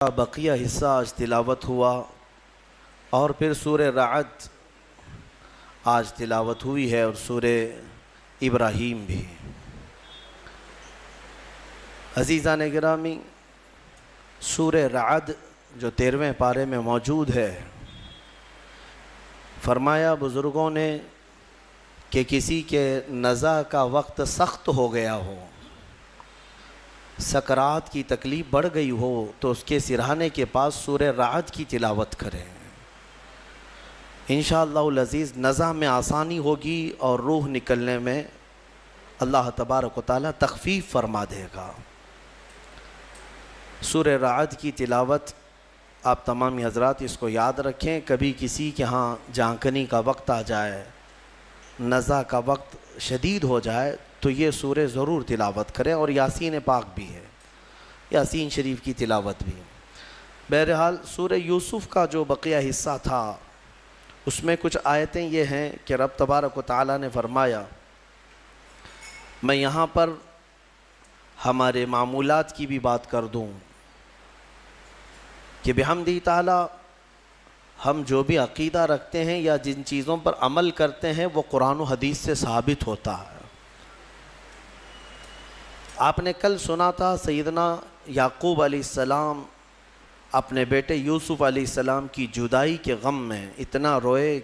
کا بقیہ حصہ آج تلاوت ہوا اور پھر سورہ رعد آج تلاوت ہوئی ہے اور سورہ ابراہیم بھی۔ عزیزان گرامی، سورہ رعد جو 13ویں پارے میں موجود ہے، فرمایا بزرگوں نے کہ کسی کے نزع کا وقت سخت ہو گیا ہو، سکرات کی تکلیف بڑھ گئی ہو، تو اس کے سرہانے کے پاس سورہ رعد کی تلاوت کریں۔ انشاءاللہ العزیز نزع میں آسانی ہوگی اور روح نکلنے میں اللہ تبارک و تعالی تخفیف فرما دے گا۔ سورہ رعد کی تلاوت آپ تمامی حضرات اس کو یاد رکھیں، کبھی کسی کے ہاں جانکنی کا وقت آ جائے، نزع کا وقت شدید ہو جائے تو یہ سورہ ضرور تلاوت کریں، اور یاسین پاک بھی ہے، یاسین شریف کی تلاوت بھی۔ بہرحال سورہ یوسف کا جو بقیہ حصہ تھا اس میں کچھ آیتیں یہ ہیں کہ رب تبارک و تعالی نے فرمایا، میں یہاں پر ہمارے معمولات کی بھی بات کر دوں کہ بحمدہ تعالی ہم جو بھی عقیدہ رکھتے ہیں یا جن چیزوں پر عمل کرتے ہیں وہ قرآن و حدیث سے ثابت ہوتا ہے۔ آپ نے کل سنا تھا سیدنا یعقوب علیہ السلام اپنے بیٹے یوسف علیہ السلام کی جدائی کے غم میں اتنا روئے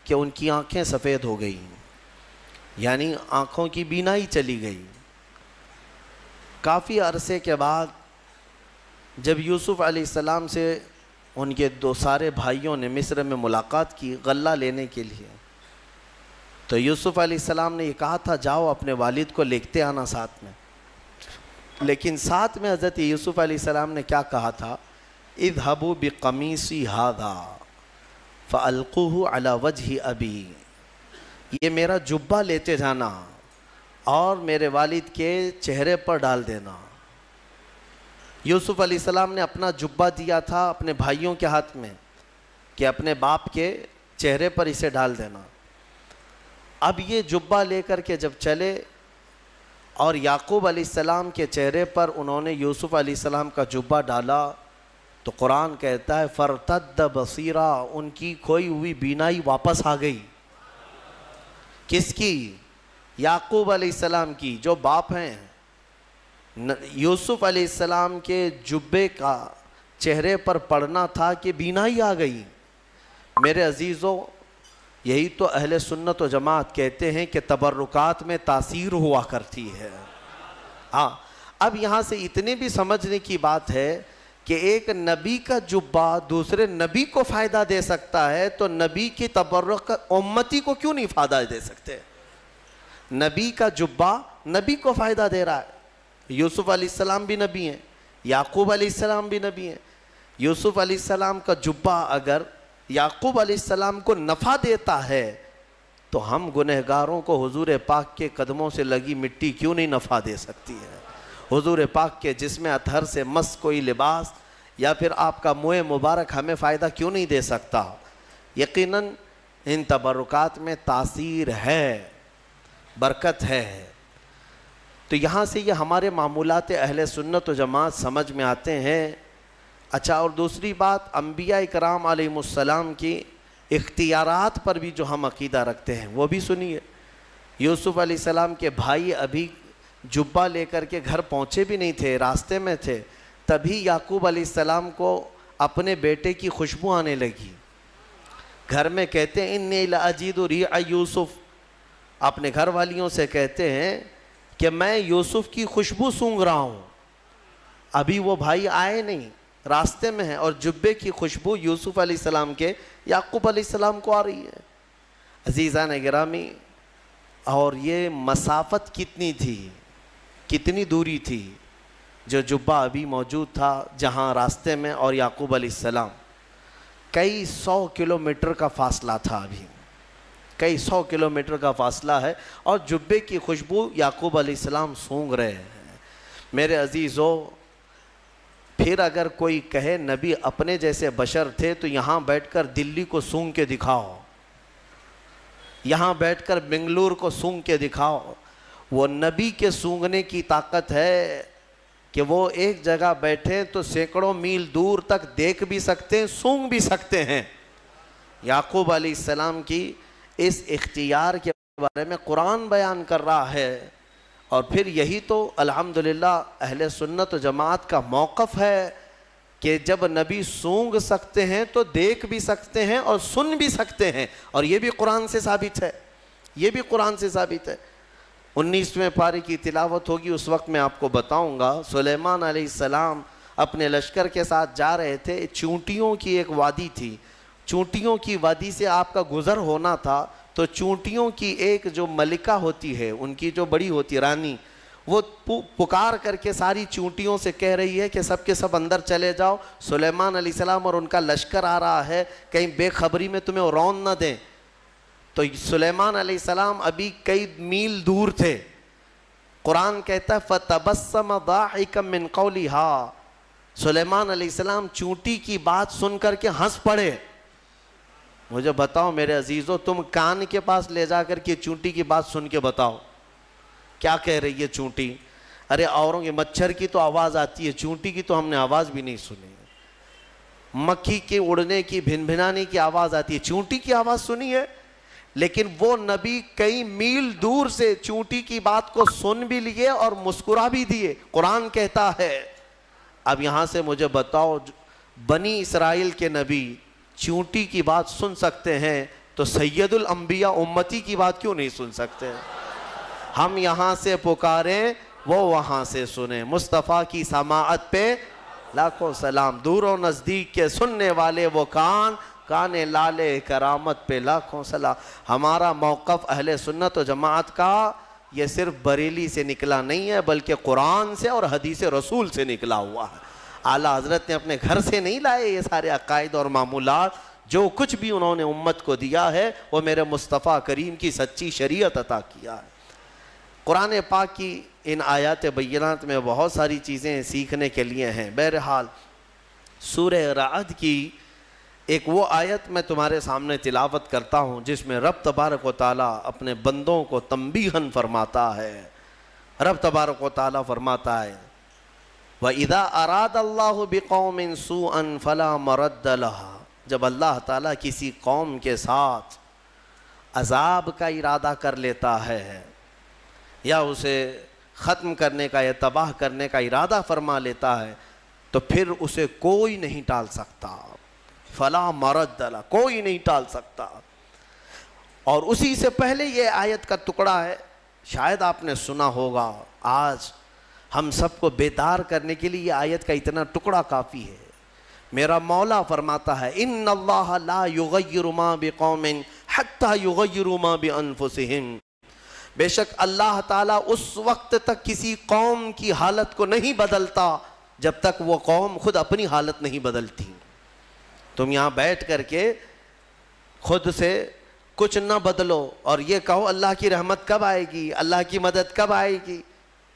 کہ ان کی آنکھیں سفید ہو گئیں، یعنی آنکھوں کی بینائی چلی گئی۔ کافی عرصے کے بعد جب یوسف علیہ السلام سے ان کے سارے بھائیوں نے مصر میں ملاقات کی غلہ لینے کے لیے، تو یوسف علیہ السلام نے یہ کہا تھا جاؤ اپنے والد کو لکھتے آنا ساتھ میں، لیکن ساتھ میں حضرت یوسف علیہ السلام نے کیا کہا تھا، اذهبوا بقمیصی ھذا فالقوہ علی وجہ ابی، یہ میرا جبہ لیتے جانا اور میرے والد کے چہرے پر ڈال دینا۔ یوسف علیہ السلام نے اپنا جبہ دیا تھا اپنے بھائیوں کے ہاتھ میں کہ اپنے باپ کے چہرے پر اسے ڈال دینا۔ اب یہ جبہ لے کر کے جب چلے اور یعقوب علیہ السلام کے چہرے پر انہوں نے یوسف علیہ السلام کا جبہ ڈالا تو قرآن کہتا ہے فرتد بصیرا، ان کی کھوئی ہوئی بینائی واپس آ گئی۔ کس کی؟ یعقوب علیہ السلام کی، جو باپ ہیں۔ یوسف علیہ السلام کے جبے کا چہرے پر پڑنا تھا کہ بینائی آ گئی۔ میرے عزیزوں، یہی تو اہل سنت و جماعت کہتے ہیں کہ تبرکات میں تاثیر ہوا کرتی ہے۔ ہاں، اب یہاں سے اتنی بھی سمجھنے کی بات ہے کہ ایک نبی کا جبہ دوسرے نبی کو فائدہ دے سکتا ہے، تو نبی کی تبرک امتی کو کیوں نہیں فائدہ دے سکتے؟ نبی کا جبہ نبی کو فائدہ دے رہا ہے۔ یوسف علیہ السلام بھی نبی ہیں، یعقوب علیہ السلام بھی نبی ہیں۔ یوسف علیہ السلام کا جبہ اگر یعقوب علیہ السلام کو نفع دیتا ہے تو ہم گنہگاروں کو حضور پاک کے قدموں سے لگی مٹی کیوں نہیں نفع دے سکتی ہے؟ حضور پاک کے جسم اطہر سے مس کوئی لباس یا پھر آپ کا منہ مبارک ہمیں فائدہ کیوں نہیں دے سکتا؟ یقیناً ان تبرکات میں تاثیر ہے، برکت ہے۔ تو یہاں سے یہ ہمارے معمولات اہل سنت و جماعت سمجھ میں آتے ہیں۔ اچھا، اور دوسری بات، انبیاء کرام علیہ السلام کی اختیارات پر بھی جو ہم عقیدہ رکھتے ہیں وہ بھی سنیے۔ یوسف علیہ السلام کے بھائی ابھی جبہ لے کر کے گھر پہنچے بھی نہیں تھے، راستے میں تھے، تبھی یعقوب علیہ السلام کو اپنے بیٹے کی خوشبو آنے لگی۔ گھر میں کہتے ہیں انی لاجد ریح یوسف، اپنے گھر والیوں سے کہتے ہیں کہ میں یوسف کی خوشبو سونگھ رہا ہوں۔ ابھی وہ بھائی آئے نہیں، راستے میں ہیں، اور جبے کی خوشبو یوسف علیہ السلام کے یعقوب علیہ السلام کو آ رہی ہے۔ عزیزان گرامی، اور یہ مسافت کتنی تھی، کتنی دوری تھی جو جبہ ابھی موجود تھا جہاں راستے میں، اور یعقوب علیہ السلام، کئی 100 کلومیٹر کا فاصلہ تھا، ابھی کئی 100 کلومیٹر کا فاصلہ ہے، اور جبے کی خوشبو یعقوب علیہ السلام سونگھ رہے ہیں۔ میرے عزیزو، پھر اگر کوئی کہے نبی اپنے جیسے بشر تھے تو یہاں بیٹھ کر دلی کو سونگھ کے دکھاؤ، یہاں بیٹھ کر بنگلور کو سونگھ کے دکھاؤ، وہ نبی کے سونگھنے کی طاقت ہے کہ وہ ایک جگہ بیٹھے تو سینکڑوں میل دور تک دیکھ بھی سکتے ہیں، سونگ بھی سکتے ہیں۔ یعقوب علیہ السلام کی اس اختیار کے بارے میں قرآن بیان کر رہا ہے، اور پھر یہی تو الحمدللہ اہل سنت و جماعت کا موقف ہے کہ جب نبی سونگ سکتے ہیں تو دیکھ بھی سکتے ہیں اور سن بھی سکتے ہیں، اور یہ بھی قرآن سے ثابت ہے، یہ بھی قرآن سے ثابت ہے۔ 19ویں پارے کی تلاوت ہوگی، اس وقت میں آپ کو بتاؤں گا۔ سلیمان علیہ السلام اپنے لشکر کے ساتھ جا رہے تھے، چونٹیوں کی ایک وادی تھی، چونٹیوں کی وادی سے آپ کا گزر ہونا تھا، تو چونٹیوں کی ایک جو ملکہ ہوتی ہے، ان کی جو بڑی ہوتی رانی، وہ پکار کر کے ساری چونٹیوں سے کہہ رہی ہے کہ سب کے سب اندر چلے جاؤ، سلیمان علیہ السلام اور ان کا لشکر آ رہا ہے، کہیں بے خبری میں تمہیں رون نہ دیں۔ تو سلیمان علیہ السلام ابھی کئی میل دور تھے۔ قرآن کہتا ہے فَتَبَسَّمَ ضَاحِكًا مِّن قَوْلِهَا، سلیمان علیہ السلام چونٹی کی بات سن کر کے ہنس پڑے۔ مجھے بتاؤ میرے عزیزو، تم کان کے پاس لے جا کر کے چونٹی کی بات سن کے بتاؤ کیا کہہ رہی ہے چونٹی؟ ارے اوروں کے مچھر کی تو آواز آتی ہے، چونٹی کی تو ہم نے آواز بھی نہیں سنی۔ مکھی کے اڑنے کی، بھن بھنانے کی آواز آتی ہے، چونٹی کی آواز سنی ہے؟ لیکن وہ نبی کئی میل دور سے چونٹی کی بات کو سن بھی لیے اور مسکرا بھی دیے۔ قرآن کہتا ہے، اب یہاں سے مجھے بتاؤ، بنی اسرائیل کے نبی چونٹی کی بات سن سکتے ہیں تو سید الانبیاء امتی کی بات کیوں نہیں سن سکتے؟ ہم یہاں سے پکاریں، وہ وہاں سے سنیں۔ مصطفیٰ کی سماعت پہ لاکھوں سلام، دور و نزدیک کے سننے والے وہ کان لالے کرامت پہ لاکھوں سلام۔ ہمارا موقف اہل سنت و جماعت کا یہ صرف بریلی سے نکلا نہیں ہے، بلکہ قرآن سے اور حدیث رسول سے نکلا ہوا ہے۔ اعلیٰ حضرت نے اپنے گھر سے نہیں لائے یہ سارے عقائد اور معمولات، جو کچھ بھی انہوں نے امت کو دیا ہے وہ میرے مصطفیٰ کریم کی سچی شریعت عطا کیا ہے۔ قرآن پاک کی ان آیات بینات میں بہت ساری چیزیں سیکھنے کے لیے ہیں۔ بہرحال سورہ رعد کی ایک وہ آیت میں تمہارے سامنے تلاوت کرتا ہوں جس میں رب تبارک و تعالیٰ اپنے بندوں کو تنبیہاً فرماتا ہے۔ رب تبارک و تعالیٰ فرماتا ہے وَإِذَا أَرَادَ اللَّهُ بِقَوْمٍ سُوءًا فَلَا مَرَدَّ لَهَا، جب اللہ تعالیٰ کسی قوم کے ساتھ عذاب کا ارادہ کر لیتا ہے یا اسے ختم کرنے کا یا تباہ کرنے کا ارادہ فرما لیتا ہے تو پھر اسے کوئی نہیں ٹال سکتا۔ فَلَا مَرَدَّ لَهَا، کوئی نہیں ٹال سکتا۔ اور اسی سے پہلے یہ آیت کا ٹکڑا ہے، شاید آپ نے سنا ہوگا، آج ہم سب کو بیدار کرنے کے لیے یہ آیت کا اتنا ٹکڑا کافی ہے۔ میرا مولا فرماتا ہے ان اللہ لا یغیر ما بقوم حتی یغیروا ما بانفسہم، بے شک اللہ تعالیٰ اس وقت تک کسی قوم کی حالت کو نہیں بدلتا جب تک وہ قوم خود اپنی حالت نہیں بدلتی۔ تم یہاں بیٹھ کر کے خود سے کچھ نہ بدلو اور یہ کہو اللہ کی رحمت کب آئے گی، اللہ کی مدد کب آئے گی۔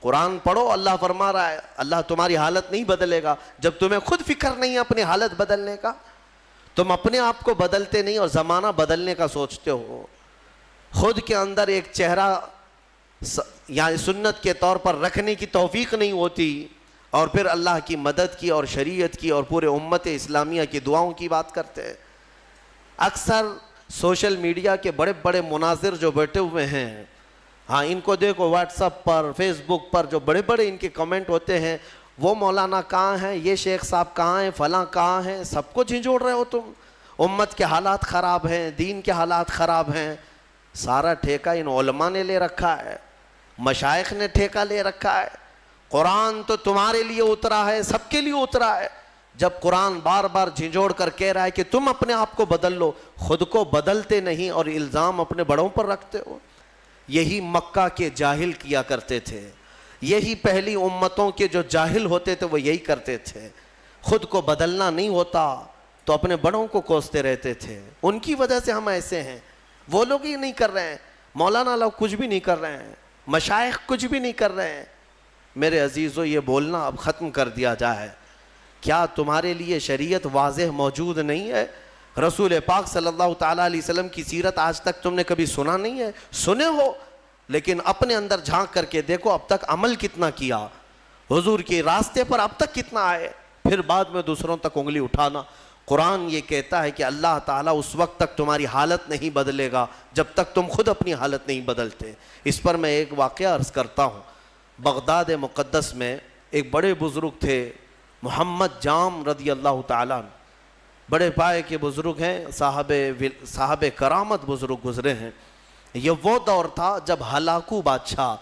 قرآن پڑھو، اللہ فرما رہا ہے اللہ تمہاری حالت نہیں بدلے گا جب تمہیں خود فکر نہیں ہے اپنی حالت بدلنے کا۔ تم اپنے آپ کو بدلتے نہیں اور زمانہ بدلنے کا سوچتے ہو۔ خود کے اندر ایک چہرہ یعنی سنت کے طور پر رکھنے کی توفیق نہیں ہوتی اور پھر اللہ کی مدد کی اور شریعت کی اور پورے امت اسلامیہ کی دعاؤں کی بات کرتے ہیں۔ اکثر سوشل میڈیا کے بڑے بڑے مناظر جو بیٹھے ہوئے ہیں، ہاں ان کو دیکھو واٹس ایپ پر، فیس بک پر جو بڑے بڑے ان کے کمنٹ ہوتے ہیں، وہ مولانا کہاں ہیں، یہ شیخ صاحب کہاں ہیں، فلاں کہاں ہیں، سب کو جھنجھوڑ رہے ہو تم۔ امت کے حالات خراب ہیں، دین کے حالات خراب ہیں، سارا ٹھیکہ ان علماء نے لے رکھا ہے، مشائخ نے ٹھیکہ لے رکھا ہے۔ قرآن تو تمہارے لیے اترا ہے، سب کے لیے اترا ہے۔ جب قرآن بار بار جھنجھوڑ کر کہہ رہا ہے کہ تم اپنے آپ کو بدل لو، خود کو بدلتے نہیں اور الزام اپنے بڑوں پر رکھتے ہو۔ یہی مکہ کے جاہل کیا کرتے تھے، یہی پہلی امتوں کے جو جاہل ہوتے تھے وہ یہی کرتے تھے۔ خود کو بدلنا نہیں ہوتا تو اپنے بڑوں کو کوستے رہتے تھے، ان کی وجہ سے ہم ایسے ہیں۔ وہ لوگ ہی نہیں کر رہے ہیں، مولانا لوگ کچھ بھی نہیں کر رہے ہیں، مشائخ کچھ بھی نہیں کر رہے ہیں۔ میرے عزیزو یہ بولنا اب ختم کر دیا جائے۔ کیا تمہارے لیے شریعت واضح موجود نہیں ہے؟ رسول پاک صلی اللہ تعالیٰ علیہ وسلم کی سیرت آج تک تم نے کبھی سنا نہیں ہے؟ سنے ہو لیکن اپنے اندر جھانک کر کے دیکھو اب تک عمل کتنا کیا۔ حضور کے راستے پر اب تک کتنا آئے، پھر بعد میں دوسروں تک انگلی اٹھانا۔ قرآن یہ کہتا ہے کہ اللہ تعالیٰ اس وقت تک تمہاری حالت نہیں بدلے گا جب تک تم خود اپنی حالت نہیں بدلتے۔ اس پر میں ایک واقعہ عرض کرتا ہوں۔ بغداد مقدس میں ایک بڑے بزرگ تھے، محمد جام رضی اللہ تعالیٰ عنہ، بڑے پائے کے بزرگ ہیں، صاحب کرامت بزرگ گزرے ہیں۔ یہ وہ دور تھا جب ہلاکو بادشاہ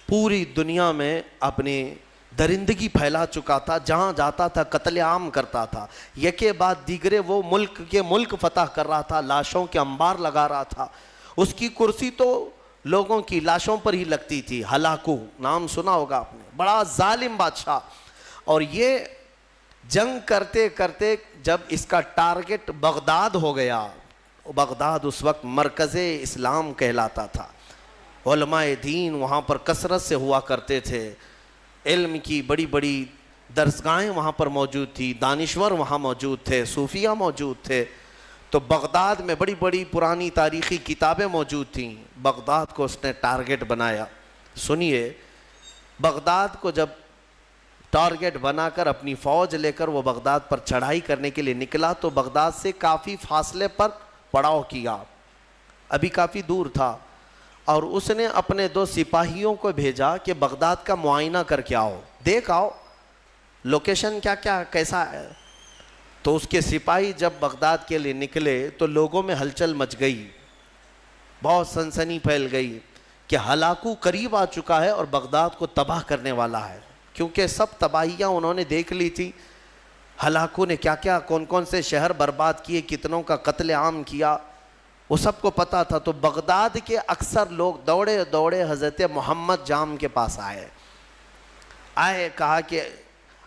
پوری دنیا میں اپنی درندگی پھیلا چکا تھا، جہاں جاتا تھا قتل عام کرتا تھا، یکے بعد دیگرے وہ ملک فتح کر رہا تھا، لاشوں کے انبار لگا رہا تھا۔ اس کی کرسی تو لوگوں کی لاشوں پر ہی لگتی تھی۔ ہلاکو نام سنا ہوگا آپ نے، بڑا ظالم بادشاہ۔ اور یہ جنگ کرتے کرتے جب اس کا ٹارگٹ بغداد ہو گیا، بغداد اس وقت مرکز اسلام کہلاتا تھا، علماء دین وہاں پر کثرت سے ہوا کرتے تھے، علم کی بڑی بڑی درسگاہیں وہاں پر موجود تھی، دانشور وہاں موجود تھے، صوفیہ موجود تھے۔ تو بغداد میں بڑی بڑی پرانی تاریخی کتابیں موجود تھیں۔ بغداد کو اس نے ٹارگٹ بنایا۔ سنیے، بغداد کو جب ٹارگٹ بنا کر اپنی فوج لے کر وہ بغداد پر چڑھائی کرنے کے لیے نکلا تو بغداد سے کافی فاصلے پر پڑاؤ کیا، ابھی کافی دور تھا، اور اس نے اپنے 2 سپاہیوں کو بھیجا کہ بغداد کا معائنہ کر کے آؤ، دیکھ آؤ لوکیشن کیا کیسا ہے۔ تو اس کے سپاہی جب بغداد کے لیے نکلے تو لوگوں میں ہلچل مچ گئی، بہت سنسنی پھیل گئی کہ ہلاکو قریب آ چکا ہے اور بغداد کو تباہ کرنے والا ہے، کیونکہ سب تباہیاں انہوں نے دیکھ لی تھی۔ ہلاکو نے کیا کون سے شہر برباد کیے، کتنوں کا قتل عام کیا، وہ سب کو پتا تھا۔ تو بغداد کے اکثر لوگ دوڑے دوڑے حضرت محمد جام کے پاس آئے، کہا کہ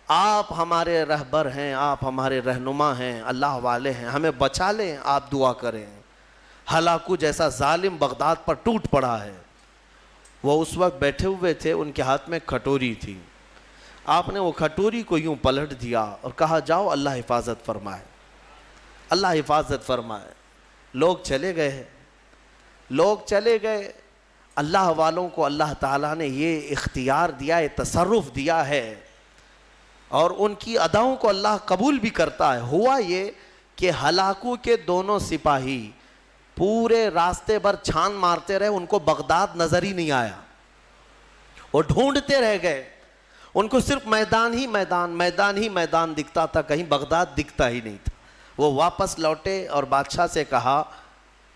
آپ ہمارے رہبر ہیں، آپ ہمارے رہنما ہیں، اللہ والے ہیں، ہمیں بچا لیں، آپ دعا کریں۔ ہلاکو جیسا ظالم بغداد پر ٹوٹ پڑا ہے۔ وہ اس وقت بیٹھے ہوئے تھے، ان کے ہاتھ میں کھٹوری تھی۔ آپ نے وہ کھٹوری کو یوں پلٹ دیا اور کہا جاؤ اللہ حفاظت فرمائے، اللہ حفاظت فرمائے۔ لوگ چلے گئے۔ اللہ والوں کو اللہ تعالیٰ نے یہ اختیار دیا ہے، تصرف دیا ہے، اور ان کی اداؤں کو اللہ قبول بھی کرتا ہے۔ ہوا یہ کہ ہلاکو کے دونوں سپاہی پورے راستے بھر چھان مارتے رہے، ان کو بغداد نظر ہی نہیں آیا، وہ ڈھونڈتے رہ گئے، ان کو صرف میدان ہی میدان دکھتا تھا، کہیں بغداد دکھتا ہی نہیں تھا۔ وہ واپس لوٹے اور بادشاہ سے کہا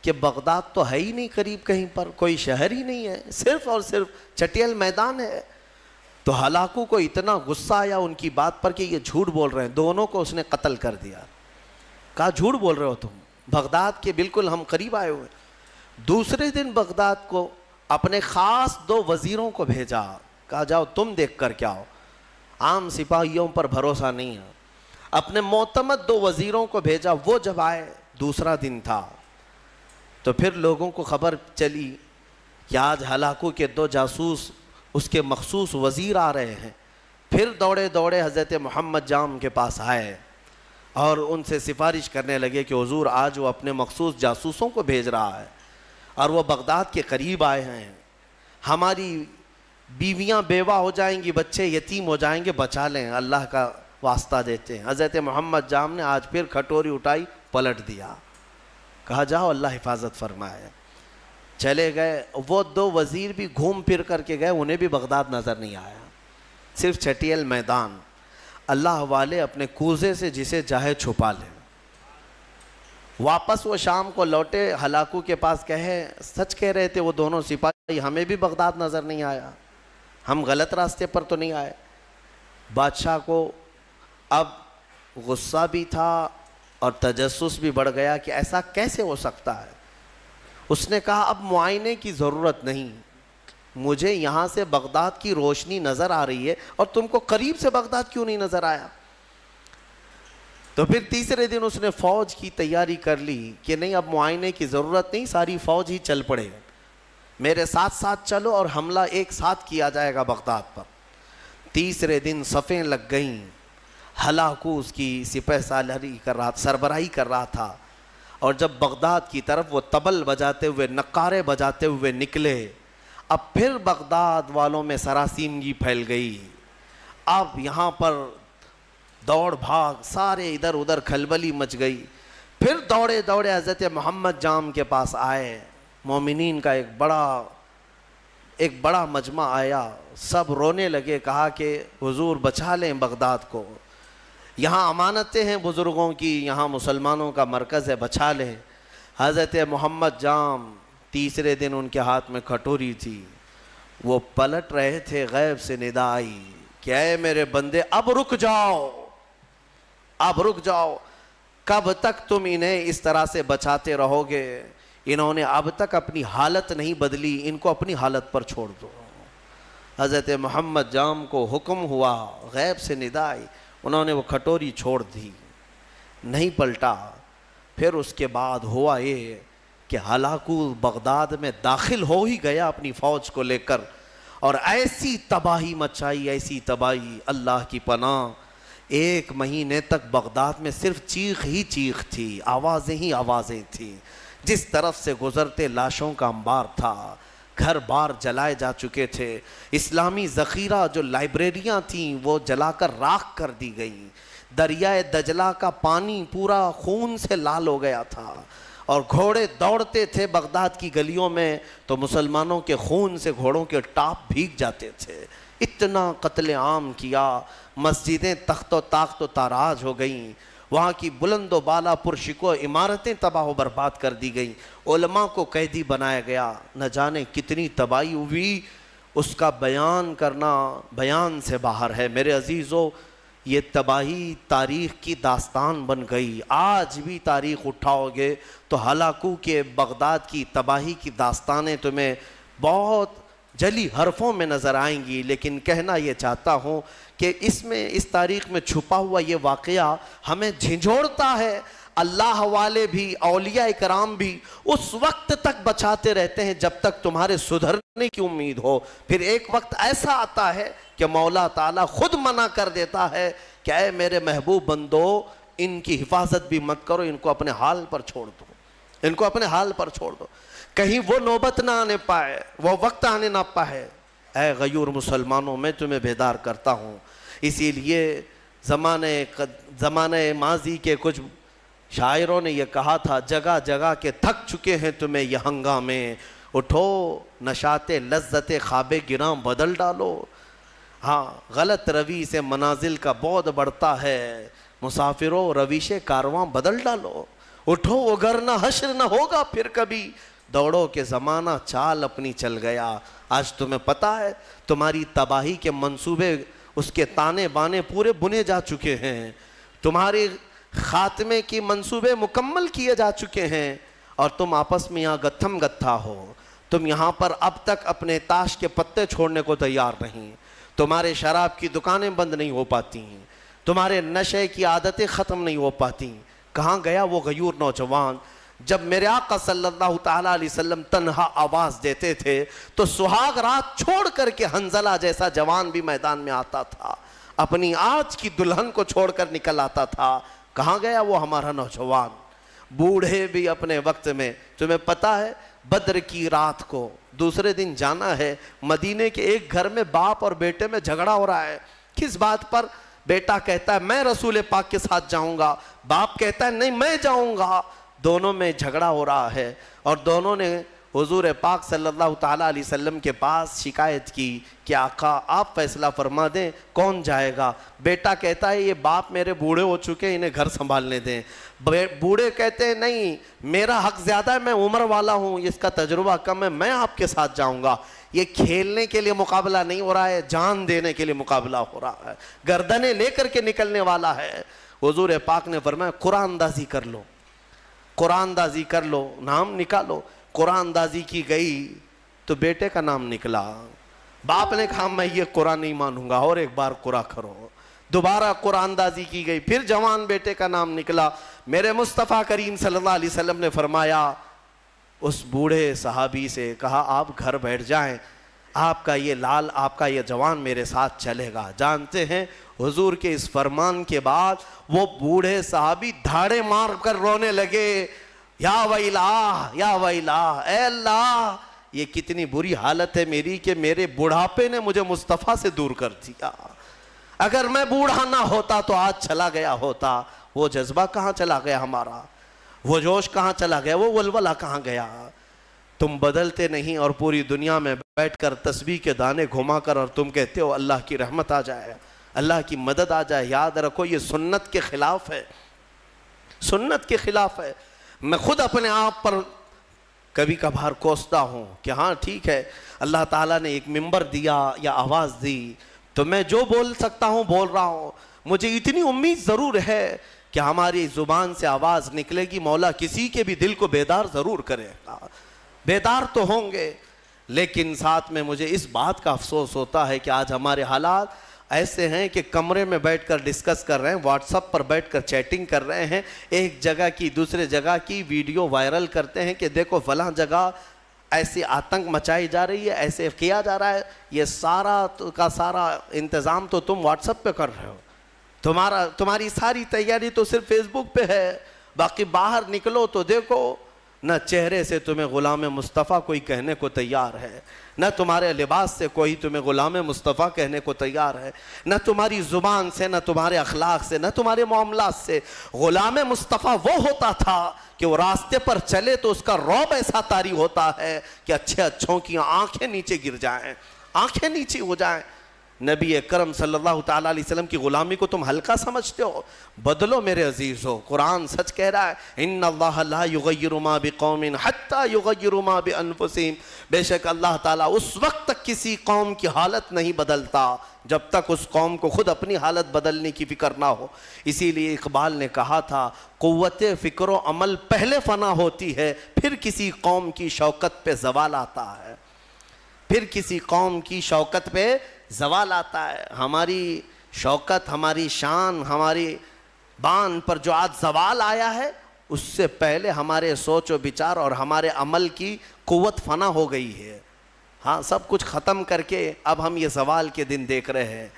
کہ بغداد تو ہے ہی نہیں قریب، کہیں پر کوئی شہر ہی نہیں ہے، صرف اور صرف چٹیل میدان ہے۔ تو ہلاکو کو اتنا غصہ آیا ان کی بات پر کہ یہ جھوٹ بول رہے ہیں، دونوں کو اس نے قتل کر دیا۔ کہا جھوٹ بول رہے ہو تم، بغداد کے بالکل ہم قریب آئے ہوئے۔ دوسرے دن بغداد کو اپنے خاص 2 وزیروں کو بھیجا، کہا جاؤ تم دیکھ کر کیا ہو، عام سپاہیوں پر بھروسہ نہیں ہے۔ اپنے معتمد 2 وزیروں کو بھیجا، وہ جب آئے، دوسرا دن تھا، تو پھر لوگوں کو خبر چلی کہ آج ہلاکو کے 2 جاسوس اس کے مخصوص وزیر آ رہے ہیں۔ پھر دوڑے دوڑے حضرت محمد جام کے پاس آئے اور ان سے سفارش کرنے لگے کہ حضور آج وہ اپنے مخصوص جاسوسوں کو بھیج رہا ہے اور وہ بغداد کے قریب آئے ہیں، ہماری بیویاں بیوہ ہو جائیں گی، بچے یتیم ہو جائیں گے، بچا لیں، اللہ کا واسطہ دیتے ہیں۔ حضرت محمد جام نے آج پھر کھٹوری اٹھائی، پلٹ دیا، کہا جاؤ اللہ حفاظت فرمائے۔ چلے گئے، وہ 2 وزیر بھی گھوم پھر کر کے گئے، انہیں بھی بغداد نظر نہیں آیا، صرف چٹیل میدان۔ اللہ والے اپنے کوزے سے جسے چاہے چھپا لیں۔ واپس وہ شام کو لوٹے، ہلاکو کے پاس کہے سچ کہہ رہے تھے وہ دونوں سپاہی، ہمیں بھی بغداد نظر نہیں آیا، ہم غلط راستے پر تو نہیں آئے۔ بادشاہ کو اب غصہ بھی تھا اور تجسس بھی بڑھ گیا کہ ایسا کیسے ہو سکتا ہے۔ اس نے کہا اب معائنے کی ضرورت نہیں، مجھے یہاں سے بغداد کی روشنی نظر آ رہی ہے اور تم کو قریب سے بغداد کیوں نہیں نظر آیا؟ تو پھر تیسرے دن اس نے فوج کی تیاری کر لی کہ نہیں اب معائنے کی ضرورت نہیں، ساری فوج ہی چل پڑے، میرے ساتھ ساتھ چلو اور حملہ ایک ساتھ کیا جائے گا بغداد پر۔ تیسرے دن صفیں لگ گئیں، ہلاکو اس کی سپہ سالاری کر رہا، سربراہی کر رہا تھا، اور جب بغداد کی طرف وہ طبل بجاتے ہوئے، نقارے بجاتے ہوئے نکلے، اب پھر بغداد والوں میں سراسیمگی پھیل گئی، اب یہاں پر دوڑ بھاگ، سارے ادھر ادھر کھلبلی مچ گئی. پھر دوڑے دوڑے حضرت محمد جام کے پاس آئے. مومنین کا ایک بڑا مجمع آیا، سب رونے لگے. کہا کہ حضور بچا لیں بغداد کو، یہاں امانتیں ہیں بزرگوں کی، یہاں مسلمانوں کا مرکز ہے، بچا لیں. حضرت محمد جام تیسرے دن ان کے ہاتھ میں کھٹوری تھی، وہ پلٹ رہے تھے، غیب سے ندا آئی کہ اے میرے بندے اب رک جاؤ، اب رک جاؤ. کب تک تم انہیں اس طرح سے بچاتے رہو گے؟ انہوں نے اب تک اپنی حالت نہیں بدلی، ان کو اپنی حالت پر چھوڑ دو. حضرت محمد جام کو حکم ہوا، غیب سے ندا آئی، انہوں نے وہ کھٹوری چھوڑ دی، نہیں پلٹا. پھر اس کے بعد ہوا یہ کہ ہلاکو بغداد میں داخل ہو ہی گیا اپنی فوج کو لے کر، اور ایسی تباہی مچائی، ایسی تباہی، اللہ کی پناہ. 1 مہینے تک بغداد میں صرف چیخ ہی چیخ تھی، آوازیں ہی آوازیں تھیں. جس طرف سے گزرتے لاشوں کا انبار تھا، گھر بار جلائے جا چکے تھے. اسلامی ذخیرہ جو لائبریریاں تھیں وہ جلا کر راکھ کر دی گئیں. دریائے دجلہ کا پانی پورا خون سے لال ہو گیا تھا، اور گھوڑے دوڑتے تھے بغداد کی گلیوں میں تو مسلمانوں کے خون سے گھوڑوں کے ٹاپ بھیگ جاتے تھے. اتنا قتل عام کیا، مسجدیں تخت و طاقت و تاراج ہو گئیں، وہاں کی بلند و بالا پرشکو عمارتیں تباہ و برباد کر دی گئیں، علماء کو قیدی بنایا گیا. نہ جانے کتنی تباہی ہوئی، اس کا بیان کرنا بیان سے باہر ہے. میرے عزیزو، یہ تباہی تاریخ کی داستان بن گئی. آج بھی تاریخ اٹھاؤ گے تو ہلاکو کے بغداد کی تباہی کی داستانیں تمہیں بہت جلی حرفوں میں نظر آئیں گی. لیکن کہنا یہ چاہتا ہوں کہ اس تاریخ میں چھپا ہوا یہ واقعہ ہمیں جھنجھوڑتا ہے. اللہ والے بھی، اولیاء کرام بھی اس وقت تک بچاتے رہتے ہیں جب تک تمہارے سدھرنے کی امید ہو. پھر ایک وقت ایسا آتا ہے کہ مولا تعالیٰ خود منع کر دیتا ہے کہ اے میرے محبوب بندو، ان کی حفاظت بھی مت کرو، ان کو اپنے حال پر چھوڑ دو، ان کو اپنے حال پر چھوڑ دو، کہیں وہ نوبت نہ آنے پائے، وہ وقت آنے نہ پائے. اے غیور مسلمانوں، میں تمہیں بیدار کرتا ہوں. اسی لیے زمانہ ماضی کے کچھ شاعروں نے یہ کہا تھا، جگہ جگہ کے تھک چکے ہیں تمہیں یہ ہنگامے، اٹھو نشاط لذت خواب گراں بدل ڈالو. ہاں، غلط روی سے منازل کا بعد بڑھتا ہے، مسافروں رویش کارواں بدل ڈالو. اٹھو وگرنہ حشر نہ ہوگا پھر کبھی، دوڑو کہ زمانہ چال اپنی چل گیا. آج تمہیں پتہ ہے تمہاری تباہی کے منصوبے، اس کے تانے بانے پورے بنے جا چکے ہیں، تمہارے خاتمے کی منصوبے مکمل کیے جا چکے ہیں، اور تم آپس میں یہاں گتھم گتھا ہو. تم یہاں پر اب تک اپنے تاش کے پتے چھوڑنے کو تیار نہیں. تمہارے شراب کی دکانیں بند نہیں ہو پاتی، تمہارے نشے کی عادتیں ختم نہیں ہو پاتی. کہاں گیا وہ غیور نوجوان؟ جب میرے آقا صلی اللہ تعالیٰ علیہ وسلم تنہا آواز دیتے تھے تو سہاگ رات چھوڑ کر کے حنظلہ جیسا جوان بھی میدان میں آتا تھا، اپنی آج کی دلہن کو چھوڑ کر نکل آتا تھا. کہاں گیا وہ ہمارا نوجوان؟ بوڑھے بھی اپنے وقت میں، تمہیں پتہ ہے بدر کی رات کو دوسرے دن جانا ہے، مدینے کے ایک گھر میں باپ اور بیٹے میں جھگڑا ہو رہا ہے. کس بات پر؟ بیٹا کہتا ہے میں رسول پاک کے ساتھ جاؤں گا، باپ کہتا ہے نہیں میں جاؤں گا. دونوں میں جھگڑا ہو رہا ہے، اور دونوں نے حضور پاک صلی اللہ تعالیٰ علیہ وسلم کے پاس شکایت کی کہ آقا آپ فیصلہ فرما دیں کون جائے گا. بیٹا کہتا ہے یہ باپ میرے بوڑھے ہو چکے ہیں، انہیں گھر سنبھالنے دیں. بوڑھے کہتے ہیں نہیں میرا حق زیادہ ہے، میں عمر والا ہوں، اس کا تجربہ کم ہے، میں آپ کے ساتھ جاؤں گا. یہ کھیلنے کے لیے مقابلہ نہیں ہو رہا ہے، جان دینے کے لیے مقابلہ ہو رہا ہے، گردنیں لے کر کے نکلنے والا ہے. حضور پاک نے فرمایا قرآن اندازی کر لو، قرآن اندازی کر لو، نام نکالو. قرآن اندازی کی گئی تو بیٹے کا نام نکلا. باپ نے کہا میں یہ قرآن نہیں مانوں گا، اور ایک بار قرآن کرو. دوبارہ قرآن اندازی کی گئی، پھر جوان بیٹے کا نام نکلا. میرے مصطفیٰ کریم صلی اللہ علیہ وسلم نے فرمایا اس بوڑھے صحابی سے، کہا آپ گھر بیٹھ جائیں، آپ کا یہ لال، آپ کا یہ جوان میرے ساتھ چلے گا. جانتے ہیں حضور کے اس فرمان کے بعد وہ بوڑھے صحابی دھاڑے مار کر رونے لگے، یا ویلا یا ویلا، اے اللہ یہ کتنی بری حالت ہے میری کہ میرے بڑھاپے نے مجھے مصطفیٰ سے دور کر دیا. اگر میں بوڑھا نہ ہوتا تو آج چلا گیا ہوتا. وہ جذبہ کہاں چلا گیا ہمارا؟ وہ جوش کہاں چلا گیا؟ وہ ولولہ کہاں گیا؟ تم بدلتے نہیں اور پوری دنیا میں بیٹھ کر تسبیح کے دانے گھما کر اور تم کہتے ہو اللہ کی رحمت آ جائے, اللہ کی مدد آ جائے. یاد رکھو یہ سنت کے خلاف ہے, سنت کے خلاف ہے. میں خود اپنے آپ پر کبھی کبھار کوستا ہوں کہ ہاں ٹھیک ہے, اللہ تعالیٰ نے ایک منبر دیا یا آواز دی تو میں جو بول سکتا ہوں بول رہا ہوں. مجھے اتنی امید ضرور ہے کہ ہماری زبان سے آواز نکلے گی, مولا کسی کے بھی دل کو بیدار ضرور کرے گا. بیدار تو ہوں گے, لیکن ساتھ میں مجھے اس بات کا افسوس ہوتا ہے کہ آج ہمارے حالات ایسے ہیں کہ کمرے میں بیٹھ کر ڈسکس کر رہے ہیں, واٹس ایپ پر بیٹھ کر چیٹنگ کر رہے ہیں, ایک جگہ کی دوسرے جگہ کی ویڈیو وائرل کرتے ہیں کہ دیکھو فلاں جگہ ایسی آتنک مچائی جا رہی ہے, ایسے کیا جا رہا ہے. یہ سارا کا سارا انتظام تو تم واٹس ایپ پہ کر رہے ہو, تمہاری ساری تیاری تو صرف فیس بک پہ ہے. باقی باہر نکلو تو دیکھو نہ چہرے سے تمہیں غلام مصطفیٰ کوئی کہنے کو تیار ہے, نہ تمہارے لباس سے کوئی تمہیں غلام مصطفیٰ کہنے کو تیار ہے, نہ تمہاری زبان سے, نہ تمہارے اخلاق سے, نہ تمہارے معاملات سے. غلام مصطفیٰ وہ ہوتا تھا کہ وہ راستے پر چلے تو اس کا رعب ایسا طاری ہوتا ہے کہ اچھے اچھوں کی آنکھیں نیچے گر جائیں, آنکھیں نیچے ہو جائیں. نبی اکرم صلی اللہ تعالیٰ علیہ وسلم کی غلامی کو تم ہلکا سمجھتے ہو؟ بدلو میرے عزیز ہو. قرآن سچ کہہ رہا ہے, ان اللہ لا یغیر ما بقوم حتی یغیروا ما بانفسہم. بے شک اللہ تعالیٰ اس وقت تک کسی قوم کی حالت نہیں بدلتا جب تک اس قوم کو خود اپنی حالت بدلنے کی فکر نہ ہو. اسی لیے اقبال نے کہا تھا, قوت فکر و عمل پہلے فنا ہوتی ہے, پھر کسی قوم کی شوکت پہ زوال آتا ہے, پھر کسی قوم کی شوکت پہ زوال آتا ہے. ہماری شوکت, ہماری شان, ہماری بان پر جو آج زوال آیا ہے, اس سے پہلے ہمارے سوچ و بچار اور ہمارے عمل کی قوت فنا ہو گئی ہے. ہاں سب کچھ ختم کر کے اب ہم یہ زوال کے دن دیکھ رہے ہیں.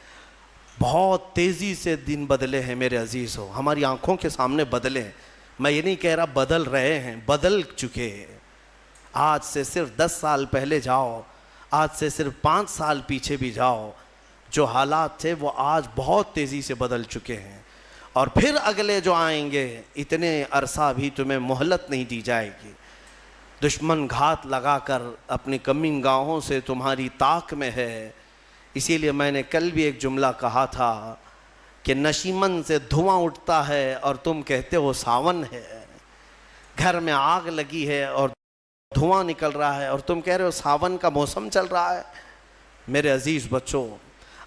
بہت تیزی سے دن بدلے ہیں میرے عزیز ہو, ہماری آنکھوں کے سامنے بدلے ہیں. میں یہ نہیں کہہ رہا بدل رہے ہیں, بدل چکے ہیں. آج سے صرف 10 سال پہلے جاؤ, آج سے صرف 5 سال پیچھے بھی جاؤ, جو حالات تھے وہ آج بہت تیزی سے بدل چکے ہیں. اور پھر اگلے جو آئیں گے اتنے عرصہ بھی تمہیں مہلت نہیں دی جائے گی. دشمن گھات لگا کر اپنی کمین گاہوں سے تمہاری طاق میں ہے. اسی لیے میں نے کل بھی ایک جملہ کہا تھا کہ نشیمن سے دھواں اٹھتا ہے اور تم کہتے ہو ساون ہے. گھر میں آگ لگی ہے اور دھواں نکل رہا ہے اور تم کہہ رہے ہو ساون کا موسم چل رہا ہے. میرے عزیز بچوں,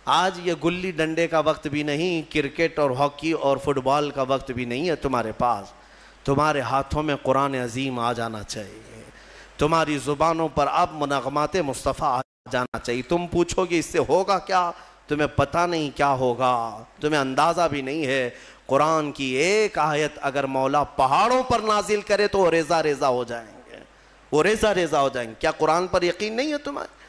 آج یہ گلی ڈنڈے کا وقت بھی نہیں, کرکٹ اور ہاکی اور فٹ بال کا وقت بھی نہیں ہے تمہارے پاس. تمہارے ہاتھوں میں قرآن عظیم آ جانا چاہیے, تمہاری زبانوں پر اب منغمات مصطفیٰ آ جانا چاہیے. تم پوچھو گے اس سے ہوگا کیا, تمہیں پتہ نہیں کیا ہوگا, تمہیں اندازہ بھی نہیں ہے. قرآن کی ایک آیت اگر مولا پہاڑوں پر نازل کرے تو وہ ریزہ ریزہ ہو جائیں گے, وہ ریزہ ریزہ ہو جائیں گے. کیا قرآن پر یقین نہیں ہے تمہیں؟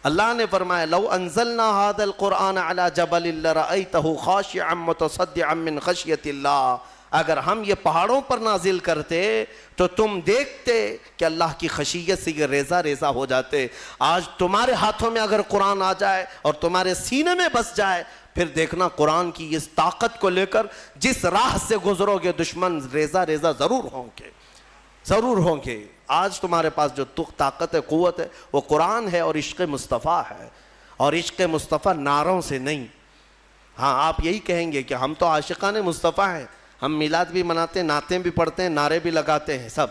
اللہ نے فرمایا لو انزلنا هذا القرآن على جبل لرأيته خاشعا متصدعا من خشیۃ اللہ. اگر ہم یہ پہاڑوں پر نازل کرتے تو تم دیکھتے کہ اللہ کی خشیت سے یہ ریزہ ریزہ ہو جاتے. آج تمہارے ہاتھوں میں اگر قرآن آ جائے اور تمہارے سینے میں بس جائے, پھر دیکھنا قرآن کی اس طاقت کو لے کر جس راہ سے گزرو گے دشمن ریزہ ریزہ ضرور ہوں گے, ضرور ہوں گے. آج تمہارے پاس جو طاقت ہے, قوت ہے, وہ قرآن ہے اور عشق مصطفیٰ ہے. اور عشق مصطفیٰ نعروں سے نہیں. ہاں آپ یہی کہیں گے کہ ہم تو عاشقان مصطفیٰ ہیں, ہم میلاد بھی مناتے ہیں, نعتیں بھی پڑھتے ہیں, نعرے بھی لگاتے ہیں سب.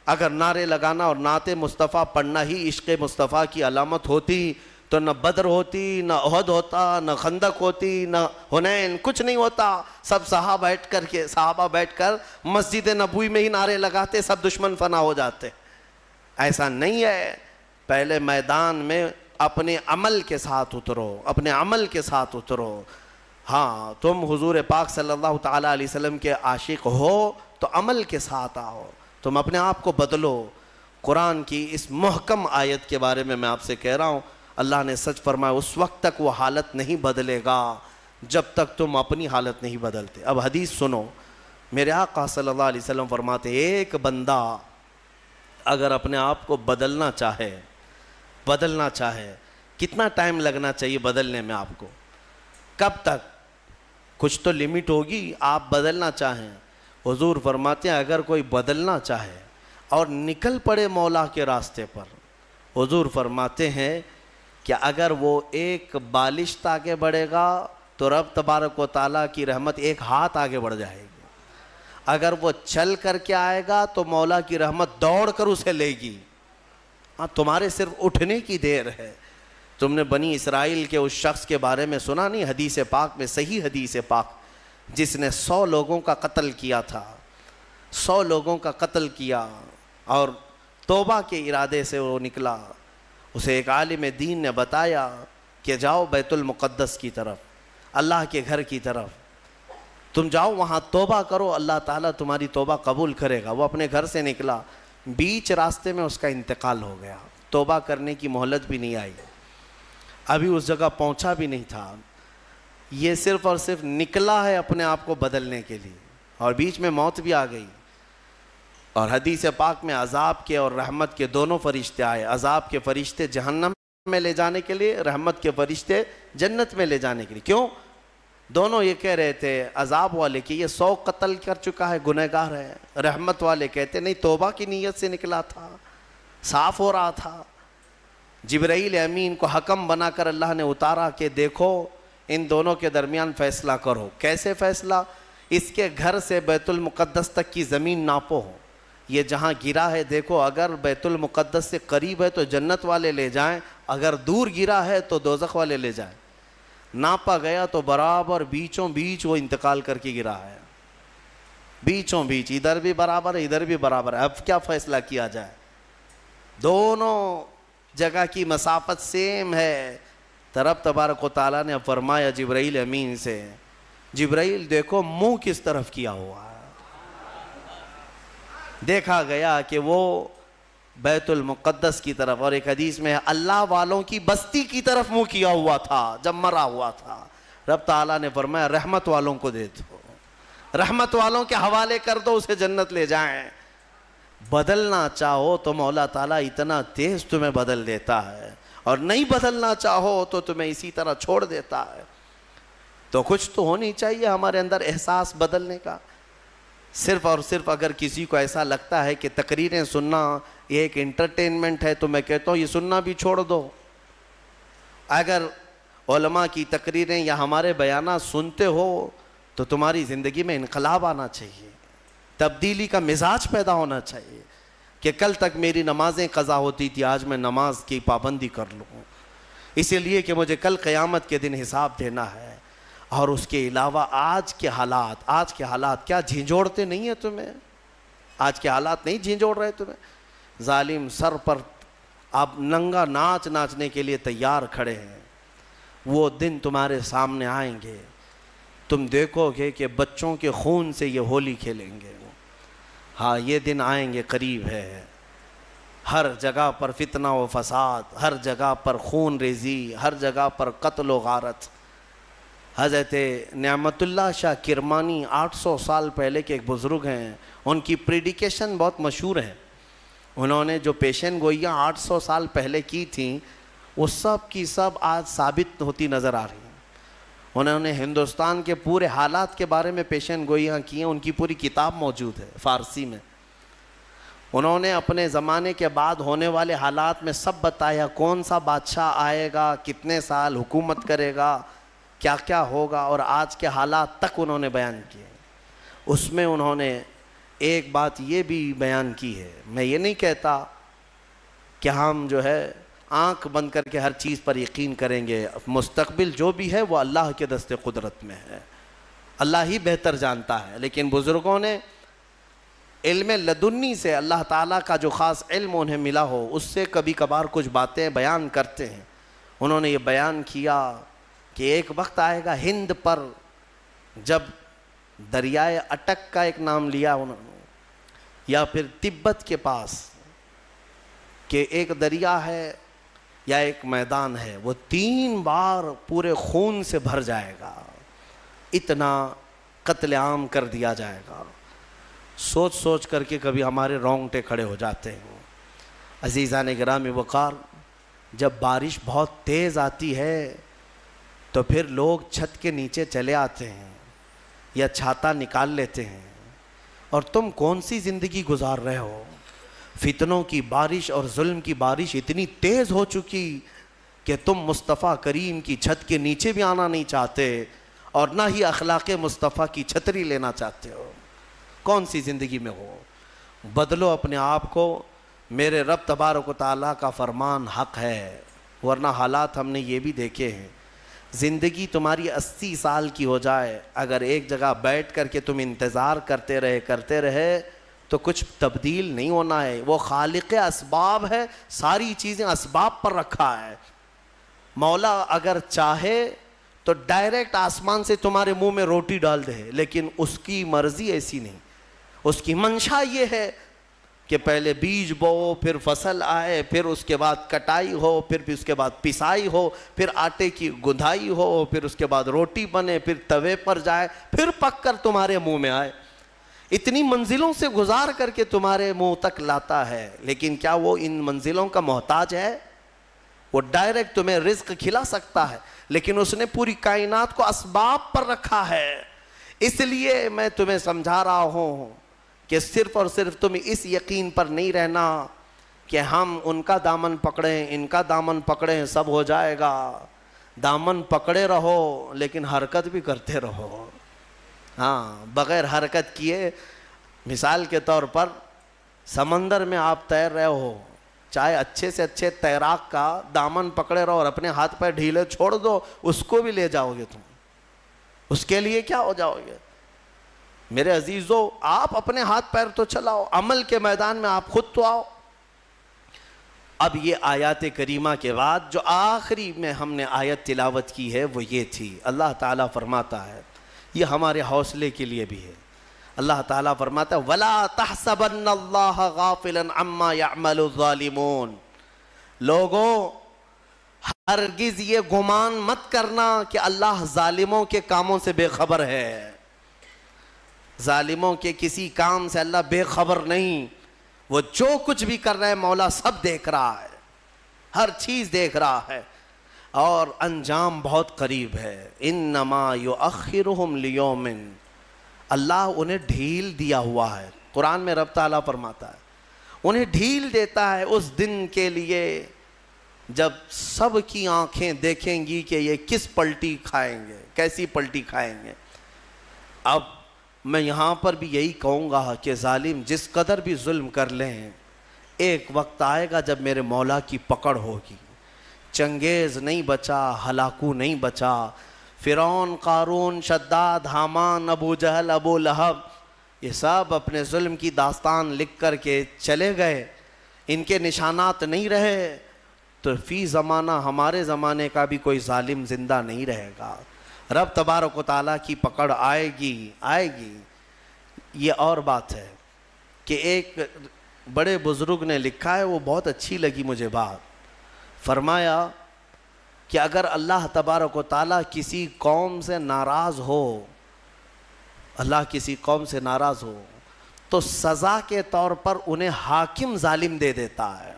اگر نعرے لگانا اور نعت مصطفیٰ پڑھنا ہی عشق مصطفیٰ کی علامت ہوتی تو نہ بدر ہوتی, نہ احد ہوتا, نہ خندق ہوتی, نہ حنین, کچھ نہیں ہوتا. سب صحابہ بیٹھ کر مسجد نبوی میں ہی نعرے لگاتے, سب دشمن فنا ہو جاتے. ایسا نہیں ہے. پہلے میدان میں اپنے عمل کے ساتھ اترو, اپنے عمل کے ساتھ اترو. ہاں تم حضور پاک صلی اللہ تعالیٰ علیہ وسلم کے عاشق ہو تو عمل کے ساتھ آؤ, تم اپنے آپ کو بدلو. قرآن کی اس محکم آیت کے بارے میں آپ سے کہہ رہا ہوں, اللہ نے سچ فرمایا اس وقت تک وہ حالت نہیں بدلے گا جب تک تم اپنی حالت نہیں بدلتے. اب حدیث سنو, میرے آقا صلی اللہ علیہ وسلم فرماتے ایک بندہ اگر اپنے آپ کو بدلنا چاہے, کتنا ٹائم لگنا چاہیے بدلنے میں آپ کو؟ کب تک؟ کچھ تو لمٹ ہوگی. آپ بدلنا چاہیں, حضور فرماتے ہیں اگر کوئی بدلنا چاہے اور نکل پڑے مولا کے راستے پر, حضور فرماتے ہیں کہ اگر وہ ایک بالشت آگے بڑھے گا تو رب تبارک و تعالیٰ کی رحمت ایک ہاتھ آگے بڑھ جائے گی. اگر وہ چل کر کے آئے گا تو مولا کی رحمت دوڑ کر اسے لے گی. ہاں, تمہارے صرف اٹھنے کی دیر ہے. تم نے بنی اسرائیل کے اس شخص کے بارے میں سنا نہیں؟ حدیث پاک میں, صحیح حدیث پاک, جس نے 100 لوگوں کا قتل کیا تھا, 100 لوگوں کا قتل کیا اور توبہ کے ارادے سے وہ نکلا. اسے ایک عالم دین نے بتایا کہ جاؤ بیت المقدس کی طرف, اللہ کے گھر کی طرف, تم جاؤ وہاں توبہ کرو, اللہ تعالیٰ تمہاری توبہ قبول کرے گا. وہ اپنے گھر سے نکلا, بیچ راستے میں اس کا انتقال ہو گیا. توبہ کرنے کی مہلت بھی نہیں آئی, ابھی اس جگہ پہنچا بھی نہیں تھا. یہ صرف اور صرف نکلا ہے اپنے آپ کو بدلنے کے لیے, اور بیچ میں موت بھی آ گئی. اور حدیث پاک میں عذاب کے اور رحمت کے دونوں فرشتے آئے. عذاب کے فرشتے جہنم میں لے جانے کے لیے, رحمت کے فرشتے جنت میں لے جانے کے لیے. کیوں؟ دونوں یہ کہہ رہے تھے, عذاب والے کہ یہ 100 قتل کر چکا ہے, گنہگار ہے. رحمت والے کہتے نہیں, توبہ کی نیت سے نکلا تھا, صاف ہو رہا تھا. جبرائیل امین کو حکم بنا کر اللہ نے اتارا کہ دیکھو ان دونوں کے درمیان فیصلہ کرو. کیسے فیصلہ؟ اس کے گھر سے بیت المقدس تک کی زمین ناپو, یہ جہاں گرا ہے دیکھو, اگر بیت المقدس سے قریب ہے تو جنت والے لے جائیں, اگر دور گرا ہے تو دوزخ والے لے جائیں. ناپا گیا تو برابر بیچوں بیچ وہ انتقال کر کے گرا ہے, بیچوں بیچ, ادھر بھی برابر ہے ادھر بھی برابر ہے. اب کیا فیصلہ کیا جائے؟ دونوں جگہ کی مسافت سیم ہے. رب تبارک و تعالیٰ نے فرمایا جبرائیل امین سے, جبرائیل دیکھو منہ کس طرف کیا ہوا ہے. دیکھا گیا کہ وہ بیت المقدس کی طرف, اور ایک حدیث میں اللہ والوں کی بستی کی طرف منہ کیا ہوا تھا جب مرا ہوا تھا. رب تعالیٰ نے فرمایا رحمت والوں کو دے دو, رحمت والوں کے حوالے کر دو, اسے جنت لے جائیں. بدلنا چاہو تو مولا تعالیٰ اتنا تیز تمہیں بدل دیتا ہے, اور نہیں بدلنا چاہو تو تمہیں اسی طرح چھوڑ دیتا ہے. تو کچھ تو ہونی چاہیے ہمارے اندر احساس بدلنے کا. صرف اور صرف اگر کسی کو ایسا لگتا ہے کہ تقریریں سننا یہ ایک انٹرٹینمنٹ ہے, تو میں کہتا ہوں یہ سننا بھی چھوڑ دو. اگر علماء کی تقریریں یا ہمارے بیانات سنتے ہو تو تمہاری زندگی میں انقلاب آنا چاہیے, تبدیلی کا مزاج پیدا ہونا چاہیے کہ کل تک میری نمازیں قضا ہوتی تھی, آج میں نماز کی پابندی کر لوں, اسی لیے کہ مجھے کل قیامت کے دن حساب دینا ہے. اور اس کے علاوہ آج کے حالات کیا جھنجھوڑتے نہیں ہیں تمہیں؟ آج کے حالات نہیں جھنجھوڑ رہے تمہیں؟ ظالم سر پر آپ ننگا ناچنے کے لیے تیار کھڑے ہیں. وہ دن تمہارے سامنے آئیں گے, تم دیکھو گے کہ بچوں کے خون سے یہ ہولی کھیلیں گے. ہاں یہ دن آئیں گے, قریب ہے. ہر جگہ پر فتنہ و فساد, ہر جگہ پر خون ریزی, ہر جگہ پر قتل و غارت. حضرت نعمت اللہ شاہ کرمانی 800 سال پہلے کے ایک بزرگ ہیں, ان کی پریڈیکیشن بہت مشہور ہے. انہوں نے جو پیشن گوئیاں 800 سال پہلے کی تھیں وہ سب کی سب آج ثابت ہوتی نظر آ رہی ہیں. انہوں نے ہندوستان کے پورے حالات کے بارے میں پیشن گوئیاں کی ہیں, ان کی پوری کتاب موجود ہے فارسی میں. انہوں نے اپنے زمانے کے بعد ہونے والے حالات میں سب بتایا, کون سا بادشاہ آئے گا, کتنے سال حکومت کرے گا, کیا کیا ہوگا, اور آج کے حالات تک انہوں نے بیان کیے. اس میں انہوں نے ایک بات یہ بھی بیان کی ہے, میں یہ نہیں کہتا کہ ہم جو ہے آنکھ بند کر کے ہر چیز پر یقین کریں گے, مستقبل جو بھی ہے وہ اللہ کے دست قدرت میں ہے, اللہ ہی بہتر جانتا ہے. لیکن بزرگوں نے علم لدنی سے, اللہ تعالیٰ کا جو خاص علم انہیں ملا ہو, اس سے کبھی کبھار کچھ باتیں بیان کرتے ہیں. انہوں نے یہ بیان کیا کہ ایک وقت آئے گا ہند پر, جب دریائے اٹک کا ایک نام لیا انہوں نے, یا پھر تبت کے پاس کہ ایک دریا ہے یا ایک میدان ہے, وہ 3 بار پورے خون سے بھر جائے گا, اتنا قتل عام کر دیا جائے گا. سوچ سوچ کر کے کبھی ہمارے رونگٹے کھڑے ہو جاتے ہیں. عزیزان گرامی وقار, جب بارش بہت تیز آتی ہے تو پھر لوگ چھت کے نیچے چلے آتے ہیں یا چھاتا نکال لیتے ہیں، اور تم کون سی زندگی گزار رہے ہو؟ فتنوں کی بارش اور ظلم کی بارش اتنی تیز ہو چکی کہ تم مصطفیٰ کریم کی چھت کے نیچے بھی آنا نہیں چاہتے، اور نہ ہی اخلاق مصطفیٰ کی چھتری لینا چاہتے ہو۔ کون سی زندگی میں ہو؟ بدلو اپنے آپ کو، میرے رب تبارک و تعالیٰ کا فرمان حق ہے، ورنہ حالات ہم نے یہ بھی دیکھے ہیں۔ زندگی تمہاری 80 سال کی ہو جائے، اگر ایک جگہ بیٹھ کر کے تم انتظار کرتے رہے تو کچھ تبدیل نہیں ہونا ہے۔ وہ خالق اسباب ہے، ساری چیزیں اسباب پر رکھا ہے۔ مولا اگر چاہے تو ڈائریکٹ آسمان سے تمہارے منہ میں روٹی ڈال دے، لیکن اس کی مرضی ایسی نہیں۔ اس کی منشا یہ ہے کہ پہلے بیج بو، پھر فصل آئے، پھر اس کے بعد کٹائی ہو، پھر اس کے بعد پسائی ہو، پھر آٹے کی گندھائی ہو، پھر اس کے بعد روٹی بنے، پھر توے پر جائے، پھر پک کر تمہارے منہ میں آئے۔ اتنی منزلوں سے گزار کر کے تمہارے منہ تک لاتا ہے، لیکن کیا وہ ان منزلوں کا محتاج ہے؟ وہ ڈائریکٹ تمہیں رزق کھلا سکتا ہے، لیکن اس نے پوری کائنات کو اسباب پر رکھا ہے۔ اس لیے میں تمہیں سمجھا رہا ہوں کہ صرف اور صرف تم اس یقین پر نہیں رہنا کہ ہم ان کا دامن پکڑیں، ان کا دامن پکڑیں، سب ہو جائے گا۔ دامن پکڑے رہو لیکن حرکت بھی کرتے رہو۔ ہاں، بغیر حرکت کیے، مثال کے طور پر سمندر میں آپ تیر رہے ہو، چاہے اچھے سے اچھے تیراک کا دامن پکڑے رہو اور اپنے ہاتھ پیر ڈھیلے چھوڑ دو، اس کو بھی لے جاؤ گے تم، اس کے لیے کیا ہو جاؤ گے؟ میرے عزیزو، آپ اپنے ہاتھ پیر تو چلاؤ، عمل کے میدان میں آپ خود تو آؤ۔ اب یہ آیات کریمہ کے بعد جو آخری میں ہم نے آیت تلاوت کی ہے وہ یہ تھی۔ اللہ تعالیٰ فرماتا ہے، یہ ہمارے حوصلے کے لیے بھی ہے، اللہ تعالیٰ فرماتا ہے وَلَا تَحْسَبَنَّ اللَّهَ غَافِلًا عَمَّا يَعْمَلُ الظَّالِمُونَ۔ لوگوں، ہرگز یہ گمان مت کرنا کہ اللہ ظالموں کے کاموں سے بے خبر ہے۔ ظالموں کے کسی کام سے اللہ بے خبر نہیں، وہ جو کچھ بھی کر رہے ہیں مولا سب دیکھ رہا ہے، ہر چیز دیکھ رہا ہے، اور انجام بہت قریب ہے۔ انما یؤخرہم لیوم، اللہ انہیں ڈھیل دیا ہوا ہے۔ قرآن میں رب تعالیٰ فرماتا ہے انہیں ڈھیل دیتا ہے اس دن کے لیے جب سب کی آنکھیں دیکھیں گی کہ یہ کس پلٹی کھائیں گے، کیسی پلٹی کھائیں گے۔ اب میں یہاں پر بھی یہی کہوں گا کہ ظالم جس قدر بھی ظلم کر لیں، ایک وقت آئے گا جب میرے مولا کی پکڑ ہوگی۔ چنگیز نہیں بچا، ہلاکو نہیں بچا، فرعون، قارون، شداد، حامان، ابو جہل، ابو لہب، یہ سب اپنے ظلم کی داستان لکھ کر کے چلے گئے، ان کے نشانات نہیں رہے، تو فی زمانہ ہمارے زمانے کا بھی کوئی ظالم زندہ نہیں رہے گا۔ رب تبارک و تعالیٰ کی پکڑ آئے گی۔ یہ اور بات ہے کہ ایک بڑے بزرگ نے لکھا ہے، وہ بہت اچھی لگی مجھے بات، فرمایا کہ اگر اللہ تبارک و تعالیٰ کسی قوم سے ناراض ہو، اللہ کسی قوم سے ناراض ہو تو سزا کے طور پر انہیں حاکم ظالم دے دیتا ہے۔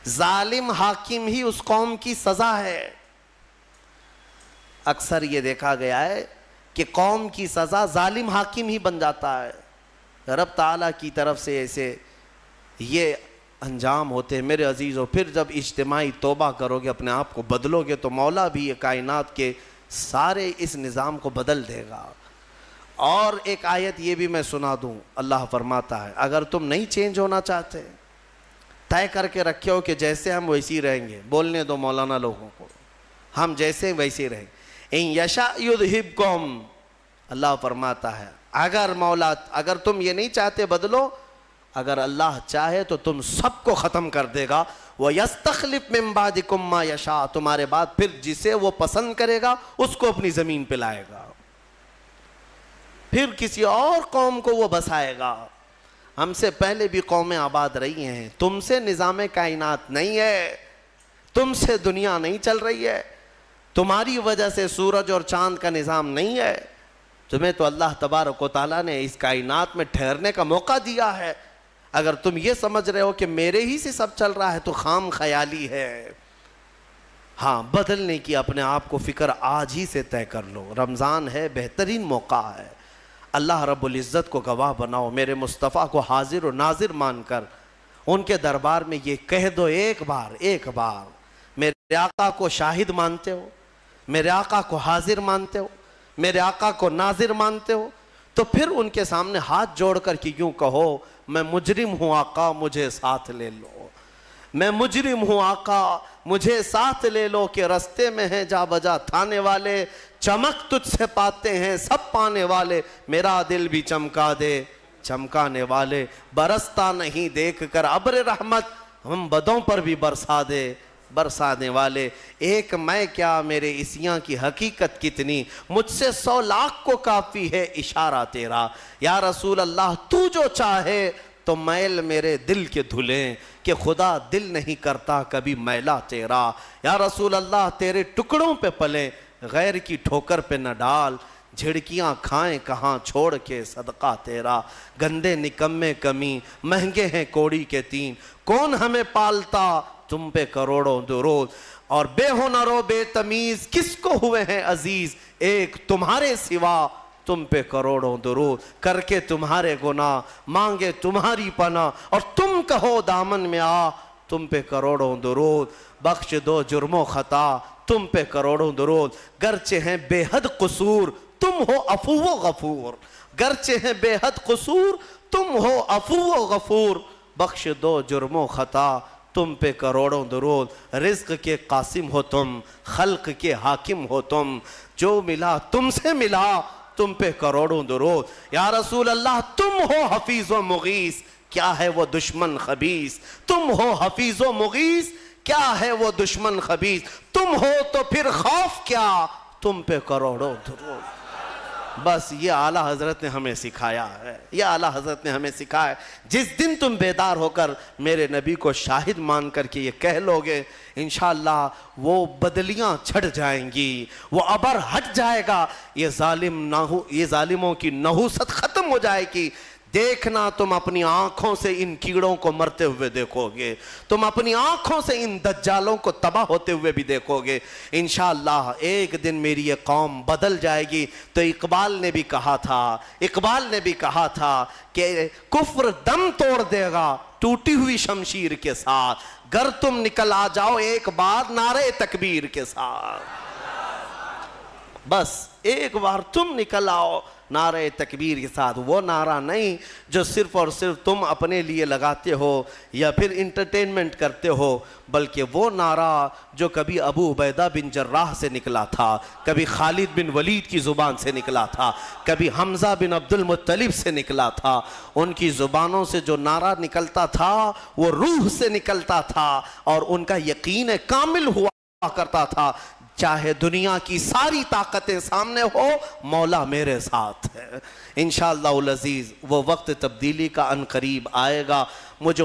ظالم حاکم ہی اس قوم کی سزا ہے۔ اکثر یہ دیکھا گیا ہے کہ قوم کی سزا ظالم حاکم ہی بن جاتا ہے۔ رب تعالیٰ کی طرف سے ایسے یہ انجام ہوتے ہیں میرے عزیزو۔ پھر جب اجتماعی توبہ کرو گے، اپنے آپ کو بدلو گے، تو مولا بھی یہ کائنات کے سارے اس نظام کو بدل دے گا۔ اور ایک آیت یہ بھی میں سنا دوں، اللہ فرماتا ہے اگر تم نہیں چینج ہونا چاہتے، طے کر کے رکھے ہو کہ جیسے ہم ویسے ہی رہیں گے، بولنے دو مولانا لوگوں کو، ہم جیسے ویسے ہی رہیں گے، ان یشاء یذھبکم، اللہ فرماتا ہے اگر تم یہ نہیں چاہتے بدلو، اگر اللہ چاہے تو تم سب کو ختم کر دے گا۔ وَيَسْتَخْلِفْ مِن بَعْدِكُمْ مَا يَشَاءُ، تمہارے بعد پھر جسے وہ پسند کرے گا اس کو اپنی زمین پہ لائے گا، پھر کسی اور قوم کو وہ بسائے گا۔ ہم سے پہلے بھی قومیں آباد رہی ہیں، تم سے نظام کائنات نہیں ہے، تم سے دنیا نہیں چل رہی ہے، تمہاری وجہ سے سورج اور چاند کا نظام نہیں ہے، تمہیں تو اللہ تبارک و تعالیٰ نے اس کائنات میں ٹھہرنے کا موقع دیا ہے۔ اگر تم یہ سمجھ رہے ہو کہ میرے ہی سے سب چل رہا ہے تو خام خیالی ہے۔ ہاں بدلنے کی اپنے آپ کو فکر آج ہی سے طے کر لو. رمضان ہے، بہترین موقع ہے. اللہ رب العزت کو گواہ بناؤ، میرے مصطفیٰ کو حاضر و ناظر مان کر ان کے دربار میں یہ کہہ دو ایک بار میرے آقا کو شاہد مانتے ہو، میرے آقا کو حاضر مانتے ہو، میرے آقا کو ناظر مانتے ہو، تو پھر ان کے سامنے ہاتھ جوڑ کر کے یوں کہو میں مجرم ہوں آقا مجھے ساتھ لے لو، میں مجرم ہوں آقا مجھے ساتھ لے لو، کہ رستے میں ہیں جا بجا تھانے والے، چمک تجھ سے پاتے ہیں سب پانے والے، میرا دل بھی چمکا دے چمکانے والے، برستا نہیں دیکھ کر ابر رحمت، ہم بدوں پر بھی برسا دے برسانے والے. ایک میں کیا میرے عصیاں کی حقیقت کتنی، مجھ سے 100 لاکھ کو کافی ہے اشارہ تیرا. یا رسول اللہ تو جو چاہے تو میل میرے دل کے دھلیں، کہ خدا دل نہیں کرتا کبھی میلا تیرا. یا رسول اللہ تیرے ٹکڑوں پہ پلیں، غیر کی ٹھوکر پہ نہ ڈال، جھڑکیاں کھائیں کہاں چھوڑ کے صدقہ تیرا. گندے نکمے کمی مہنگے ہیں کوڑی کے 3، کون ہمیں پالتا تم پہ کروڑوں درود. اور بے ہنر و بے تمیز کس کو ہوئے ہیں عزیز، ایک تمہارے سوا تم پہ کروڑوں درود. کر کے تمہارے گناہ مانگے تمہاری پناہ، اور تم کہو دامن میں آ تم پہ کروڑوں درود. بخش دو جرم و خطا تم پہ کروڑوں درود. گرچہ ہیں بے حد قصور تم ہو عفو و غفور، گرچہ ہیں بے حد قصور تم ہو عفو و غفور. بخش دو جرم و خطا تم پہ کروڑوں درود. رزق کے قاسم ہو تم، خلق کے حاکم ہو تم، جو ملا تم سے ملا تم پہ کروڑوں درود. یا رسول اللہ تم ہو حفیظ و مغیث، کیا ہے وہ دشمن خبیث. تم ہو حفیظ و مغیث، کیا ہے وہ دشمن خبیث. تم ہو تو پھر خوف کیا تم پہ کروڑوں درود. بس یہ اعلیٰ حضرت نے ہمیں سکھایا ہے، یہ اعلیٰ حضرت نے ہمیں سکھایا ہے. جس دن تم بیدار ہو کر میرے نبی کو شاہد مان کر کے یہ کہہ لوگے، انشاءاللہ وہ بدلیاں چھٹ جائیں گی، وہ ابر ہٹ جائے گا، یہ ظالموں کی نحوست ختم ہو جائے گی. دیکھنا تم اپنی آنکھوں سے ان کیڑوں کو مرتے ہوئے دیکھو گے، تم اپنی آنکھوں سے ان دجالوں کو تباہ ہوتے ہوئے بھی دیکھو گے. انشاءاللہ ایک دن میری یہ قوم بدل جائے گی. تو اقبال نے بھی کہا تھا کہ کفر دم توڑ دے گا ٹوٹی ہوئی شمشیر کے ساتھ، گر تم نکل آ جاؤ ایک بار نعرے تکبیر کے ساتھ. بس ایک بار تم نکل آؤ نعرہ تکبیر کے ساتھ. وہ نعرہ نہیں جو صرف اور صرف تم اپنے لیے لگاتے ہو یا پھر انٹرٹینمنٹ کرتے ہو، بلکہ وہ نعرہ جو کبھی ابو عبیدہ بن جراح سے نکلا تھا، کبھی خالد بن ولید کی زبان سے نکلا تھا، کبھی حمزہ بن عبد المطلب سے نکلا تھا. ان کی زبانوں سے جو نعرہ نکلتا تھا وہ روح سے نکلتا تھا، اور ان کا یقین کامل ہوا کرتا تھا، چاہے دنیا کی ساری طاقتیں سامنے ہو مولا میرے ساتھ ہے. انشاءاللہ العزیز وہ وقت تبدیلی کا ان قریب آئے گا. مجھے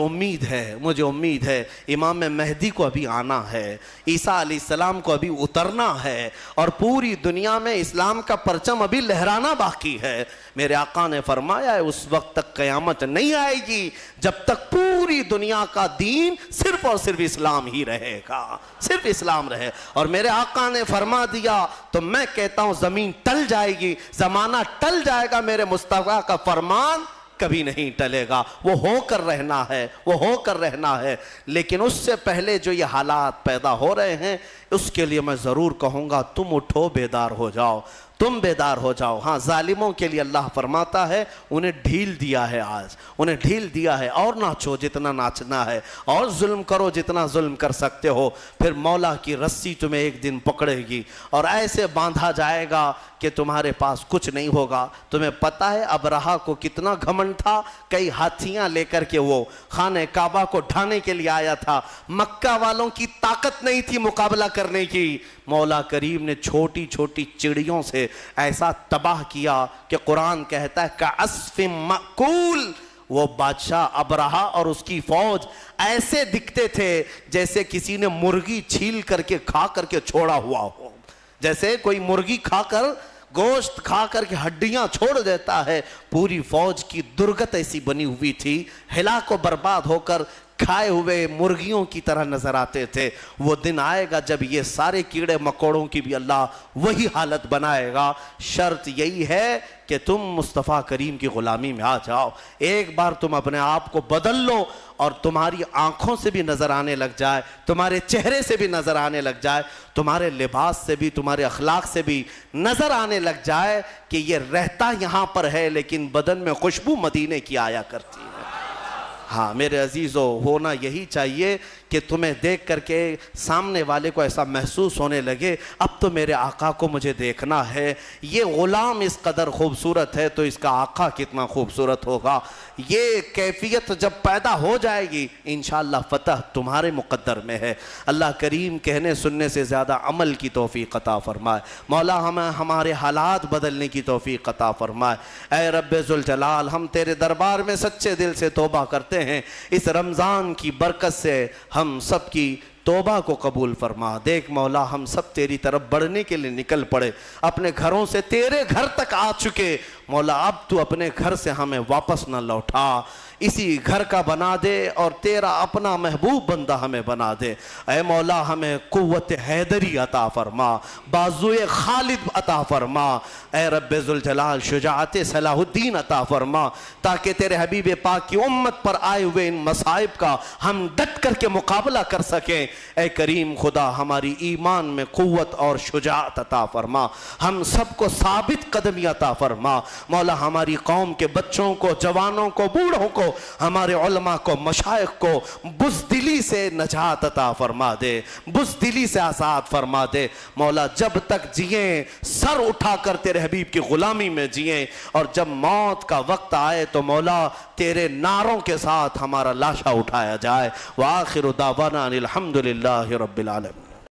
امید ہے امام مہدی کو ابھی آنا ہے، عیسیٰ علیہ السلام کو ابھی اترنا ہے، اور پوری دنیا میں اسلام کا پرچم ابھی لہرانا باقی ہے. میرے آقا نے فرمایا ہے اس وقت تک قیامت نہیں آئے گی جب تک پوری دنیا کا دین صرف اور صرف اسلام ہی رہے گا، صرف اسلام رہے. اور میرے آقا نے فرما دیا تو میں کہتا ہوں زمین ٹل جائے گی، زمانہ ٹل جائے گا، میرے مصطفیٰ کا فرمان کبھی نہیں ٹلے گا. وہ ہو کر رہنا ہے. لیکن اس سے پہلے جو یہ حالات پیدا ہو رہے ہیں اس کے لیے میں ضرور کہوں گا تم اٹھو بیدار ہو جاؤ. ہاں ظالموں کے لیے اللہ فرماتا ہے انہیں ڈھیل دیا ہے، اور ناچو جتنا ناچنا ہے، اور ظلم کرو جتنا ظلم کر سکتے ہو. پھر مولا کی رسی تمہیں ایک دن پکڑے گی اور ایسے باندھا جائے گا کہ تمہارے پاس کچھ نہیں ہوگا. تمہیں پتہ ہے ابرہا کو کتنا گھمنڈ تھا، کئی ہاتھیاں لے کر کے وہ خانہ کعبہ کو ڈھانے کے لیے آیا تھا. مکہ والوں کی طاقت نہیں تھی مقابلہ کرنے کی. مولا کریم نے چھوٹی چھوٹی چڑیوں سے ایسا تباہ کیا کہ قرآن کہتا ہے کعصف مأکول. وہ بادشاہ ابرہا اور اس کی فوج ایسے دکھتے تھے جیسے کسی نے مرغی چھیل کر کے کھا کر کے چھوڑا ہوا ہو. جیسے کوئی مرغی کھا کر گوشت کھا کر کے ہڈیاں چھوڑ دیتا ہے. پوری فوج کی درگت ایسی بنی ہوئی تھی، ہلاک و برباد ہو کر کھائے ہوئے مرغیوں کی طرح نظر آتے تھے. وہ دن آئے گا جب یہ سارے کیڑے مکوڑوں کی بھی اللہ وہی حالت بنائے گا. شرط یہی ہے کہ تم مصطفیٰ کریم کی غلامی میں آ جاؤ. ایک بار تم اپنے آپ کو بدل لو اور تمہاری آنکھوں سے بھی نظر آنے لگ جائے, تمہارے چہرے سے بھی نظر آنے لگ جائے, تمہارے لباس سے بھی, تمہارے اخلاق سے بھی نظر آنے لگ جائے کہ یہ رہتا یہاں پر ہے لیکن بدن میں خوشبو مدینے کی آیا کرتی ہے. ہاں میرے عزیزو, ہونا یہی چاہیے کہ تمہیں دیکھ کر کے سامنے والے کو ایسا محسوس ہونے لگے اب تو میرے آقا کو مجھے دیکھنا ہے. یہ غلام اس قدر خوبصورت ہے تو اس کا آقا کتنا خوبصورت ہوگا. یہ کیفیت جب پیدا ہو جائے گی انشاءاللہ فتح تمہارے مقدر میں ہے. اللہ کریم کہنے سننے سے زیادہ عمل کی توفیق عطا فرمائے. مولا ہمیں ہمارے حالات بدلنے کی توفیق عطا فرمائے. اے رب ذوالجلال, ہم تیرے دربار میں سچے دل سے توبہ کرتے ہیں. اس رمضان کی برکت سے ہم سب کی توبہ کو قبول فرما. دیکھ مولا, ہم سب تیری طرف بڑھنے کے لیے نکل پڑے, اپنے گھروں سے تیرے گھر تک آ چکے. مولا اب تو اپنے گھر سے ہمیں واپس نہ لوٹا, اسی گھر کا بنا دے اور تیرا اپنا محبوب بندہ ہمیں بنا دے. اے مولا ہمیں قوت حیدری عطا فرما, بازوئے خالد عطا فرما. اے رب ذوالجلال شجاعت صلاح الدین عطا فرما تاکہ تیرے حبیب پاک کی امت پر آئے ہوئے ان مصائب کا ہم ڈٹ کر کے مقابلہ کر سکیں. اے کریم خدا ہماری ایمان میں قوت اور شجاعت عطا فرما, ہم سب کو ثابت قدمی عطا فرما. مولا ہماری قوم کے بچوں کو, جوانوں کو, بوڑھوں کو, ہمارے علماء کو, مشائخ کو بزدلی سے نجات عطا فرما دے, بزدلی سے آزاد فرما دے. مولا جب تک جئیں سر اٹھا کر تیرے حبیب کی غلامی میں جئیں, اور جب موت کا وقت آئے تو مولا تیرے نعروں کے ساتھ ہمارا لاشا اٹھایا جائے. وآخر دعوانا الحمدللہ رب العالمین.